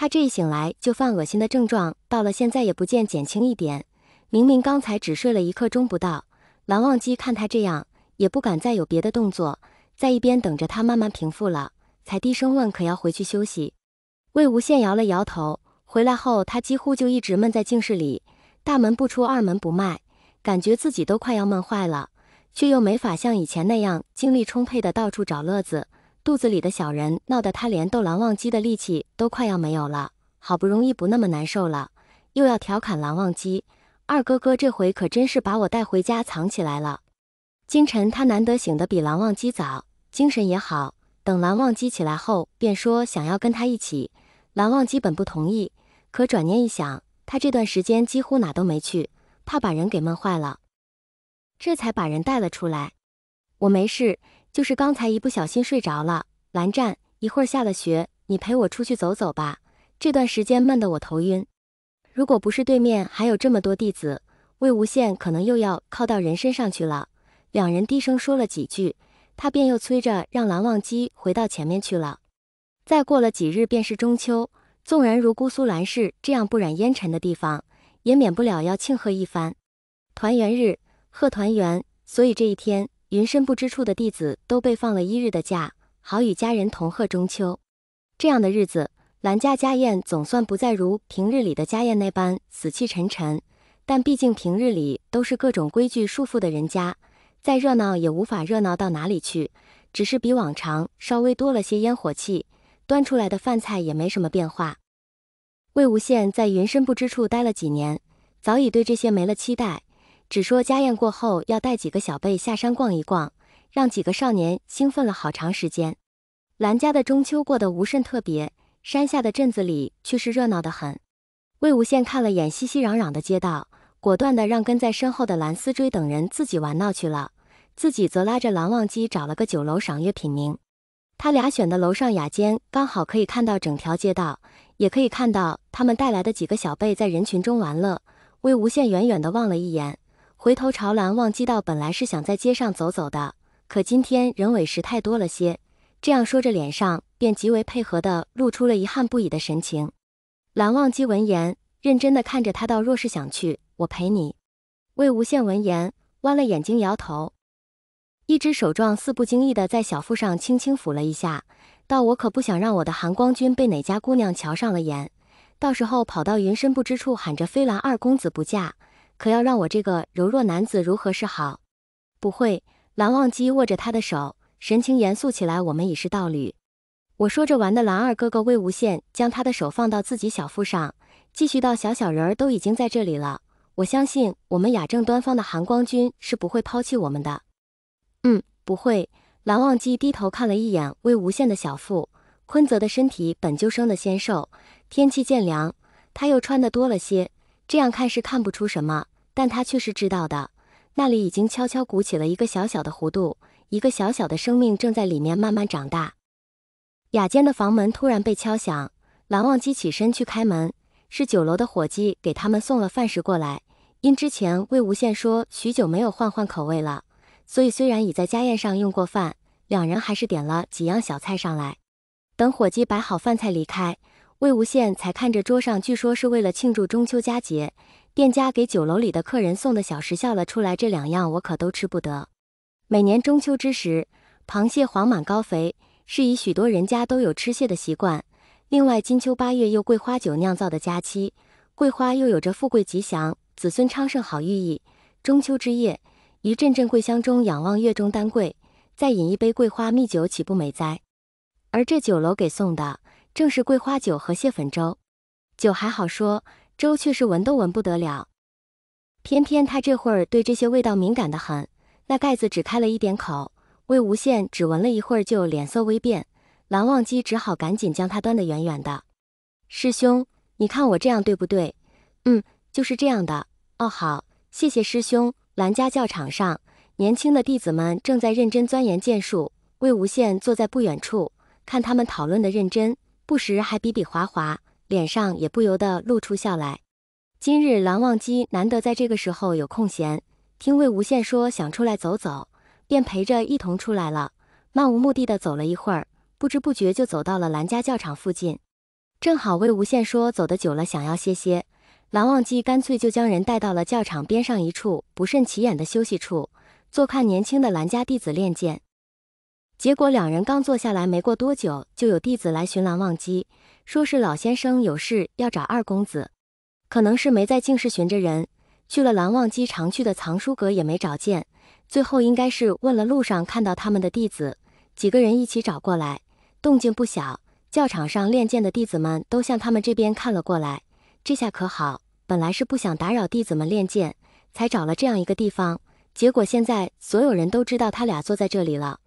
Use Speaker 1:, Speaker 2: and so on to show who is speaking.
Speaker 1: 他这一醒来就犯恶心的症状，到了现在也不见减轻一点。明明刚才只睡了1刻钟不到，蓝忘机看他这样，也不敢再有别的动作，在一边等着他慢慢平复了，才低声问：“可要回去休息？”魏无羡摇了摇头。回来后，他几乎就一直闷在静室里，大门不出，二门不迈，感觉自己都快要闷坏了，却又没法像以前那样精力充沛的到处找乐子。肚子里的小人闹得他连逗蓝忘机的力气都快要没有了，好不容易不那么难受了，又要调侃蓝忘机：“二哥哥这回可真是把我带回家藏起来了。”今晨他难得醒得比蓝忘机早，精神也好，等蓝忘机起来后，便说想要跟他一起。蓝忘机本不同意，可转念一想，他这段时间几乎哪都没去，怕把人给闷坏了，这才把人带了出来。我没事，就是刚才一不小心睡着了。蓝湛，一会儿下了学，你陪我出去走走吧，这段时间闷得我头晕。如果不是对面还有这么多弟子，魏无羡可能又要靠到人身上去了。两人低声说了几句，他便又催着让蓝忘机回到前面去了。再过了几日便是中秋，纵然如姑苏蓝氏这样不染烟尘的地方，也免不了要庆贺一番。团圆日，贺团圆，所以这一天云深不知处的弟子都被放了1日的假，好与家人同贺中秋。这样的日子，蓝家家宴总算不再如平日里的家宴那般死气沉沉，但毕竟平日里都是各种规矩束缚的人家，再热闹也无法热闹到哪里去，只是比往常稍微多了些烟火气，端出来的饭菜也没什么变化。魏无羡在云深不知处待了几年，早已对这些没了期待，只说家宴过后要带几个小辈下山逛一逛，让几个少年兴奋了好长时间。蓝家的中秋过得无甚特别，山下的镇子里却是热闹得很。魏无羡看了眼熙熙攘攘的街道，果断地让跟在身后的蓝思追等人自己玩闹去了，自己则拉着蓝忘机找了个酒楼赏月品茗。他俩选的楼上雅间刚好可以看到整条街道，也可以看到他们带来的几个小辈在人群中玩乐。魏无羡远远地望了一眼，回头朝蓝忘机道：“本来是想在街上走走的，可今天人尾实太多了些。”这样说着，脸上便极为配合地露出了遗憾不已的神情。蓝忘机闻言，认真地看着他道：“若是想去，我陪你。”魏无羡闻言，弯了眼睛摇头，一只手状似不经意地在小腹上轻轻抚了一下，道：“我可不想让我的含光君被哪家姑娘瞧上了眼，到时候跑到云深不知处喊着飞兰二公子不嫁，可要让我这个柔弱男子如何是好？”“不会。”蓝忘机握着他的手，神情严肃起来：“我们已是道侣。”我说着玩的蓝二哥哥魏无羡将他的手放到自己小腹上，继续道：“小人儿都已经在这里了，我相信我们雅正端方的含光君是不会抛弃我们的。”“不会。”蓝忘机低头看了一眼魏无羡的小腹，坤泽的身体本就生得纤瘦，天气渐凉，他又穿得多了些，这样看是看不出什么，但他却是知道的，那里已经悄悄鼓起了一个小小的弧度，一个小小的生命正在里面慢慢长大。雅间的房门突然被敲响，蓝忘机起身去开门，是酒楼的伙计给他们送了饭食过来。因之前魏无羡说许久没有换口味了，所以虽然已在家宴上用过饭，两人还是点了几样小菜上来。等伙计摆好饭菜离开，魏无羡才看着桌上据说是为了庆祝中秋佳节，店家给酒楼里的客人送的小食笑了出来：“这2样我可都吃不得。”每年中秋之时，螃蟹黄满高肥，是以许多人家都有吃蟹的习惯。另外金秋8月又桂花酒酿造的佳期，桂花又有着富贵吉祥、子孙昌盛好寓意。中秋之夜，于阵阵桂香中仰望月中丹桂，再饮一杯桂花蜜酒，岂不美哉？而这酒楼给送的正是桂花酒和蟹粉粥，酒还好说，粥却是闻都闻不得了。偏偏他这会儿对这些味道敏感得很，那盖子只开了一点口，魏无羡只闻了一会儿就脸色微变，蓝忘机只好赶紧将他端得远远的。“师兄，你看我这样对不对？”“就是这样的。”“哦，好，谢谢师兄。”蓝家教场上，年轻的弟子们正在认真钻研剑术，魏无羡坐在不远处，看他们讨论的认真，不时还比比划划，脸上也不由得露出笑来。今日蓝忘机难得在这个时候有空闲，听魏无羡说想出来走走，便陪着一同出来了，漫无目的的走了一会儿，不知不觉就走到了蓝家教场附近。正好魏无羡说走得久了想要歇歇，蓝忘机干脆就将人带到了教场边上一处不甚起眼的休息处，坐看年轻的蓝家弟子练剑。结果两人刚坐下来没过多久，就有弟子来寻蓝忘机，说是老先生有事要找二公子。可能是没在净室寻着人，去了蓝忘机常去的藏书阁也没找见，最后应该是问了路上看到他们的弟子，几个人一起找过来，动静不小，教场上练剑的弟子们都向他们这边看了过来。这下可好，本来是不想打扰弟子们练剑，才找了这样一个地方，结果现在所有人都知道他俩坐在这里了，